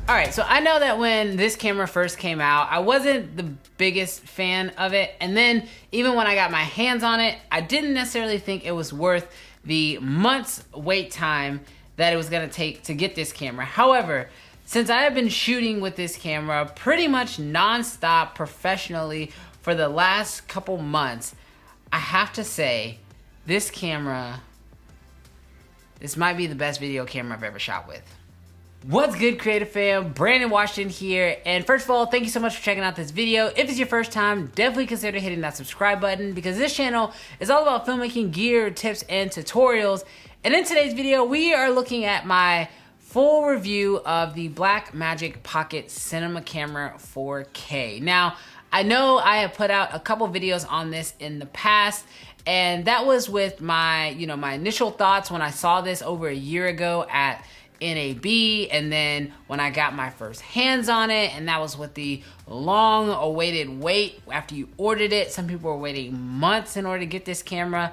All right, so I know that when this camera first came out, I wasn't the biggest fan of it. And then even when I got my hands on it, I didn't necessarily think it was worth the months wait time that it was gonna take to get this camera. However, since I have been shooting with this camera pretty much non-stop professionally for the last couple months, I have to say, this might be the best video camera I've ever shot with. What's good, creative fam? Brandon Washington here, and first of all, thank you so much for checking out this video. If it's your first time, definitely consider hitting that subscribe button because this channel is all about filmmaking gear, tips, and tutorials. And in today's video, we are looking at my full review of the Blackmagic Pocket Cinema Camera 4K. Now, I know I have put out a couple videos on this in the past, and that was with my, my initial thoughts when I saw this over a year ago at NAB, and then when I got my first hands on it, and that was with the long awaited wait after you ordered it. Some people were waiting months in order to get this camera.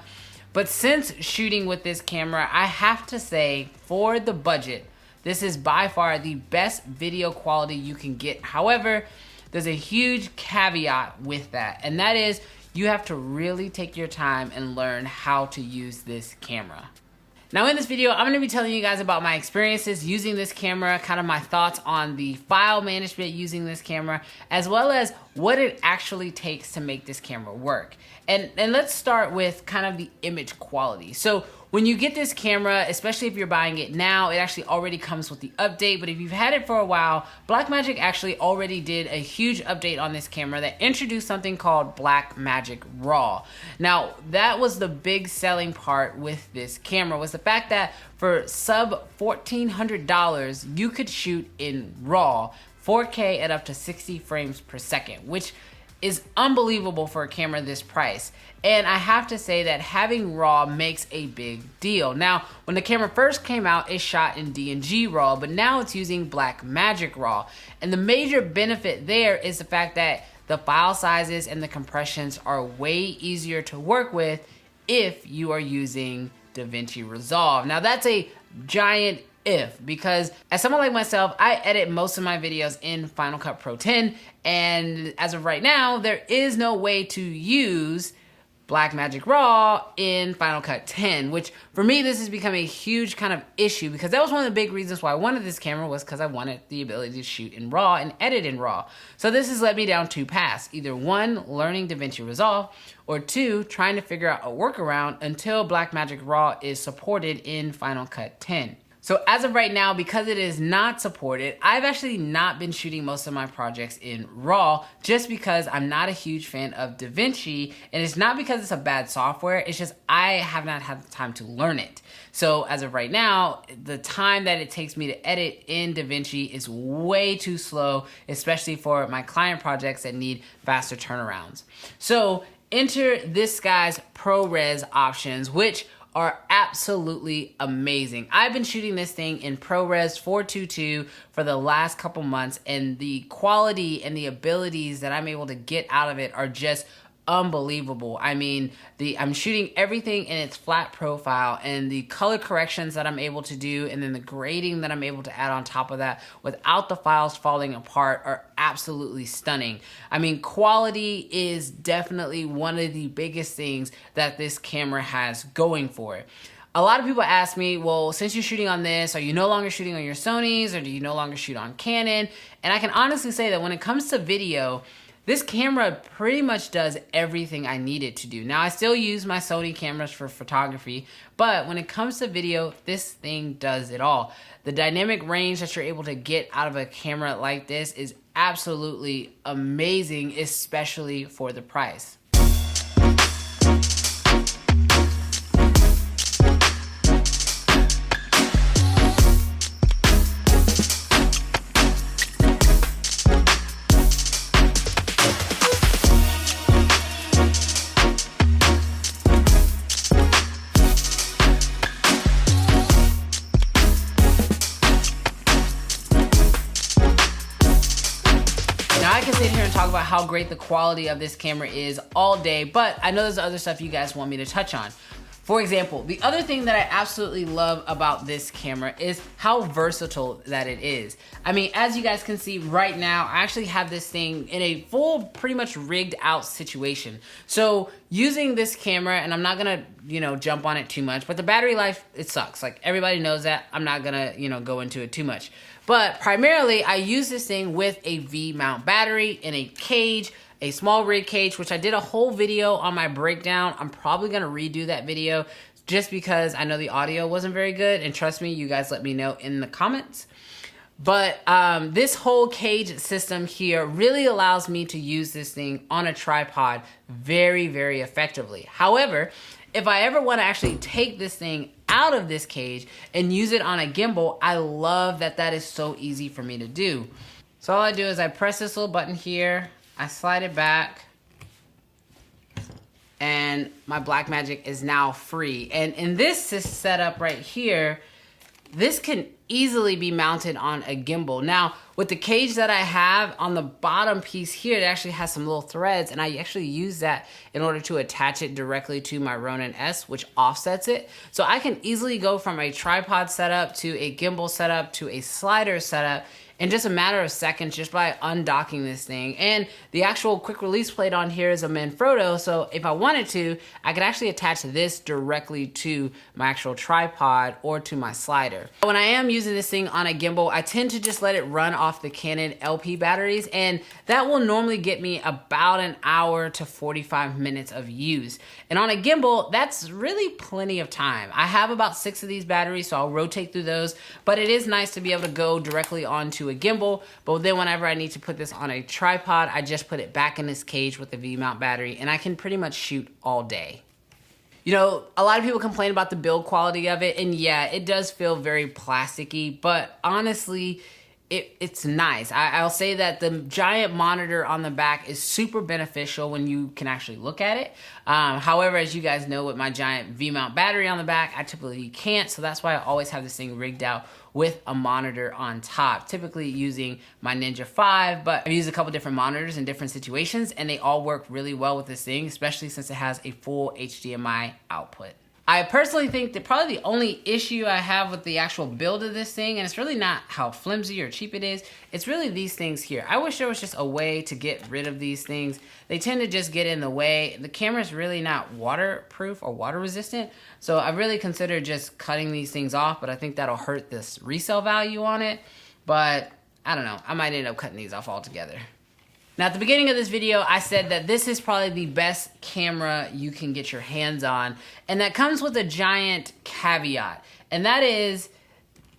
But since shooting with this camera, I have to say, for the budget, this is by far the best video quality you can get. However, there's a huge caveat with that, and that is you have to really take your time and learn how to use this camera. Now in this video, I'm going to be telling you guys about my experiences using this camera, kind of my thoughts on the file management using this camera, as well as what it actually takes to make this camera work. And let's start with kind of the image quality. So when you get this camera, especially if you're buying it now, it actually already comes with the update. But if you've had it for a while, Blackmagic actually already did a huge update on this camera that introduced something called Blackmagic RAW. Now, that was the big selling part with this camera, was the fact that for sub $1,400, you could shoot in RAW 4K at up to 60 frames per second, which is unbelievable for a camera this price. And I have to say that having RAW makes a big deal. Now, when the camera first came out, it shot in DNG RAW, but now it's using Blackmagic RAW. And the major benefit there is the fact that the file sizes and the compressions are way easier to work with if you are using DaVinci Resolve. Now, that's a giant if, because as someone like myself, I edit most of my videos in Final Cut Pro 10, and as of right now, there is no way to use Blackmagic RAW in Final Cut 10, which for me, this has become a huge kind of issue because that was one of the big reasons why I wanted this camera, was because I wanted the ability to shoot in RAW and edit in RAW. So this has led me down two paths, either one, learning DaVinci Resolve, or two, trying to figure out a workaround until Blackmagic RAW is supported in Final Cut 10. So as of right now, because it is not supported, I've actually not been shooting most of my projects in RAW just because I'm not a huge fan of DaVinci, and it's not because it's a bad software, it's just I have not had the time to learn it. So as of right now, the time that it takes me to edit in DaVinci is way too slow, especially for my client projects that need faster turnarounds. So enter this guy's ProRes options, which are absolutely amazing. I've been shooting this thing in ProRes 422 for the last couple months, and the quality and the abilities that I'm able to get out of it are just unbelievable. I mean, I'm shooting everything in its flat profile, and the color corrections that I'm able to do, and then the grading that I'm able to add on top of that without the files falling apart, are absolutely stunning. I mean, quality is definitely one of the biggest things that this camera has going for it. A lot of people ask me, well, since you're shooting on this, are you no longer shooting on your Sonys, or do you no longer shoot on Canon? And I can honestly say that when it comes to video, this camera pretty much does everything I need it to do. Now, I still use my Sony cameras for photography, but when it comes to video, this thing does it all. The dynamic range that you're able to get out of a camera like this is absolutely amazing, especially for the price. I can sit here and talk about how great the quality of this camera is all day, but I know there's other stuff you guys want me to touch on. For example, the other thing that I absolutely love about this camera is how versatile that it is. I mean, as you guys can see right now, I actually have this thing in a full, pretty much rigged out situation. So using this camera, and I'm not gonna, jump on it too much, but the battery life, it sucks. Like, everybody knows that. I'm not gonna, go into it too much. But primarily, I use this thing with a V-mount battery in a cage, a small rig cage, which I did a whole video on my breakdown. I'm probably gonna redo that video just because I know the audio wasn't very good, and trust me, you guys let me know in the comments. But this whole cage system here really allows me to use this thing on a tripod very, very effectively. However, if I ever wanna actually take this thing out of this cage and use it on a gimbal, I love that that is so easy for me to do. So all I do is I press this little button here, I slide it back, and my Blackmagic is now free. And in this setup right here, this can easily be mounted on a gimbal. Now, with the cage that I have on the bottom piece here, it actually has some little threads, and I actually use that in order to attach it directly to my Ronin S, which offsets it. So I can easily go from a tripod setup to a gimbal setup to a slider setup in just a matter of seconds, just by undocking this thing. And the actual quick release plate on here is a Manfrotto, so if I wanted to, I could actually attach this directly to my actual tripod or to my slider. When I am using this thing on a gimbal, I tend to just let it run off the Canon LP batteries, and that will normally get me about an hour to 45 minutes of use. And on a gimbal, that's really plenty of time. I have about 6 of these batteries, so I'll rotate through those, but it is nice to be able to go directly onto a gimbal. But then whenever I need to put this on a tripod, I just put it back in this cage with the V-mount battery, and I can pretty much shoot all day. A lot of people complain about the build quality of it, and yeah, it does feel very plasticky, but honestly, it's nice. I'll say that the giant monitor on the back is super beneficial when you can actually look at it. However, as you guys know, with my giant V-mount battery on the back, I typically can't, so that's why I always have this thing rigged out with a monitor on top, typically using my Ninja 5, but I've used a couple different monitors in different situations, and they all work really well with this thing, especially since it has a full HDMI output. I personally think that probably the only issue I have with the actual build of this thing, and it's really not how flimsy or cheap it is, it's really these things here. I wish there was just a way to get rid of these things. They tend to just get in the way. The camera's really not waterproof or water resistant, so I really considered just cutting these things off, but I think that'll hurt this resale value on it. But I don't know, I might end up cutting these off altogether. Now, at the beginning of this video, I said that this is probably the best camera you can get your hands on, and that comes with a giant caveat, and that is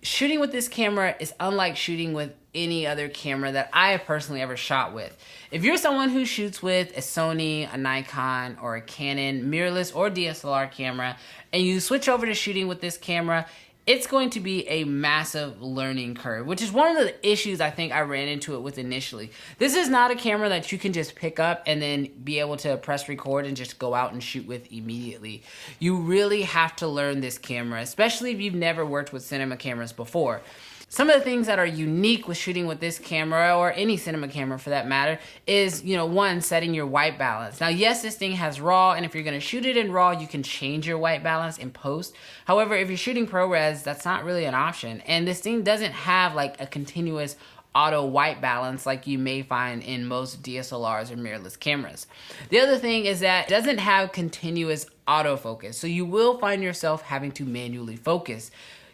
shooting with this camera is unlike shooting with any other camera that I have personally ever shot with. If you're someone who shoots with a Sony, a Nikon, or a Canon mirrorless or DSLR camera, and you switch over to shooting with this camera, it's going to be a massive learning curve, which is one of the issues I think I ran into it with initially. This is not a camera that you can just pick up and then be able to press record and just go out and shoot with immediately. You really have to learn this camera, especially if you've never worked with cinema cameras before. Some of the things that are unique with shooting with this camera, or any cinema camera for that matter, is, one, setting your white balance. Now, yes, this thing has RAW, and if you're gonna shoot it in RAW, you can change your white balance in post. However, if you're shooting ProRes, that's not really an option. And this thing doesn't have like a continuous auto white balance like you may find in most DSLRs or mirrorless cameras. The other thing is that it doesn't have continuous autofocus, so you will find yourself having to manually focus.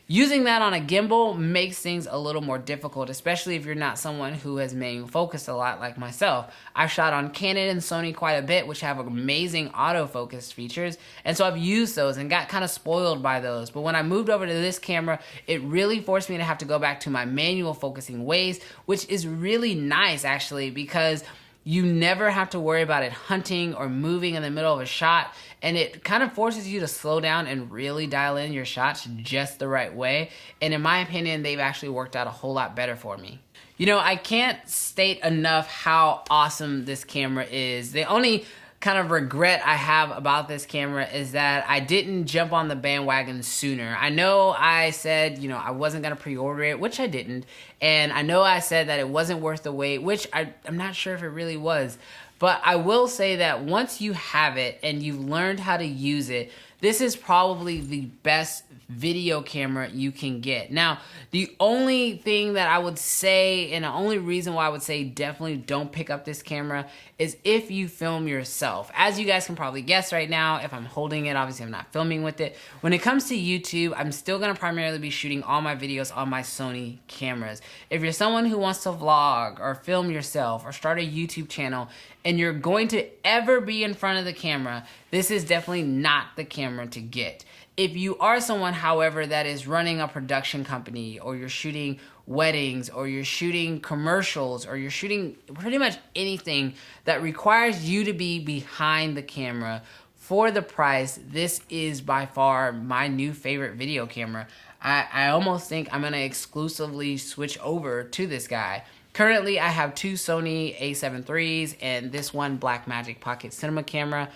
Using that on a gimbal makes things a little more difficult, especially if you're not someone who has manual focused a lot like myself. I've shot on Canon and Sony quite a bit, which have amazing autofocus features, and so I've used those and got kind of spoiled by those. But when I moved over to this camera, it really forced me to have to go back to my manual focusing ways, which is really nice actually, because you never have to worry about it hunting or moving in the middle of a shot, and it kind of forces you to slow down and really dial in your shots just the right way. And in my opinion, they've actually worked out a whole lot better for me. I can't state enough how awesome this camera is. The only kind of regret I have about this camera is that I didn't jump on the bandwagon sooner. I know I said, I wasn't gonna pre-order it, which I didn't. And I know I said that it wasn't worth the wait, which I'm not sure if it really was. But I will say that once you have it and you've learned how to use it, this is probably the best video camera you can get. Now, the only thing that I would say, and the only reason why I would say definitely don't pick up this camera, is if you film yourself. As you guys can probably guess right now, if I'm holding it, obviously I'm not filming with it. When it comes to YouTube, I'm still gonna primarily be shooting all my videos on my Sony cameras. If you're someone who wants to vlog or film yourself or start a YouTube channel and you're going to ever be in front of the camera, this is definitely not the camera to get. If you are someone, however, that is running a production company, or you're shooting weddings, or you're shooting commercials, or you're shooting pretty much anything that requires you to be behind the camera for the price, this is by far my new favorite video camera. I almost think I'm gonna exclusively switch over to this guy. Currently, I have two Sony a7 IIIs and this one Blackmagic Pocket Cinema camera.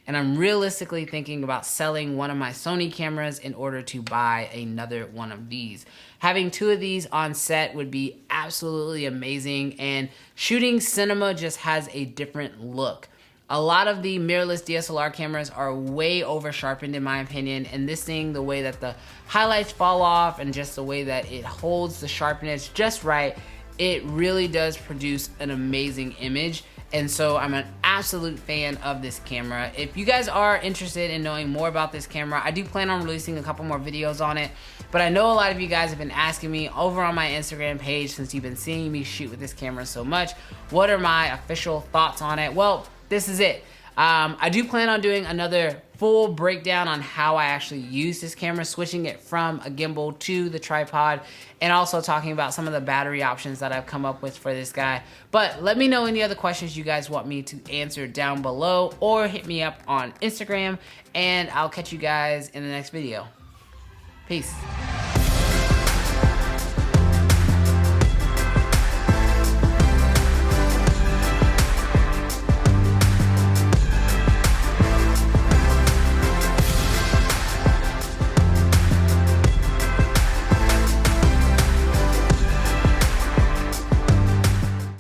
And I'm realistically thinking about selling one of my Sony cameras in order to buy another one of these. Having two of these on set would be absolutely amazing, and shooting cinema just has a different look. A lot of the mirrorless DSLR cameras are way over sharpened in my opinion, and this thing, the way that the highlights fall off and just the way that it holds the sharpness just right, it really does produce an amazing image. And so I'm an absolute fan of this camera. If you guys are interested in knowing more about this camera, I do plan on releasing a couple more videos on it. But I know a lot of you guys have been asking me over on my Instagram page, since you've been seeing me shoot with this camera so much, what are my official thoughts on it? Well, this is it. I do plan on doing another full breakdown on how I actually use this camera, switching it from a gimbal to the tripod, and also talking about some of the battery options that I've come up with for this guy. But let me know any other questions you guys want me to answer down below, or hit me up on Instagram, and I'll catch you guys in the next video. Peace.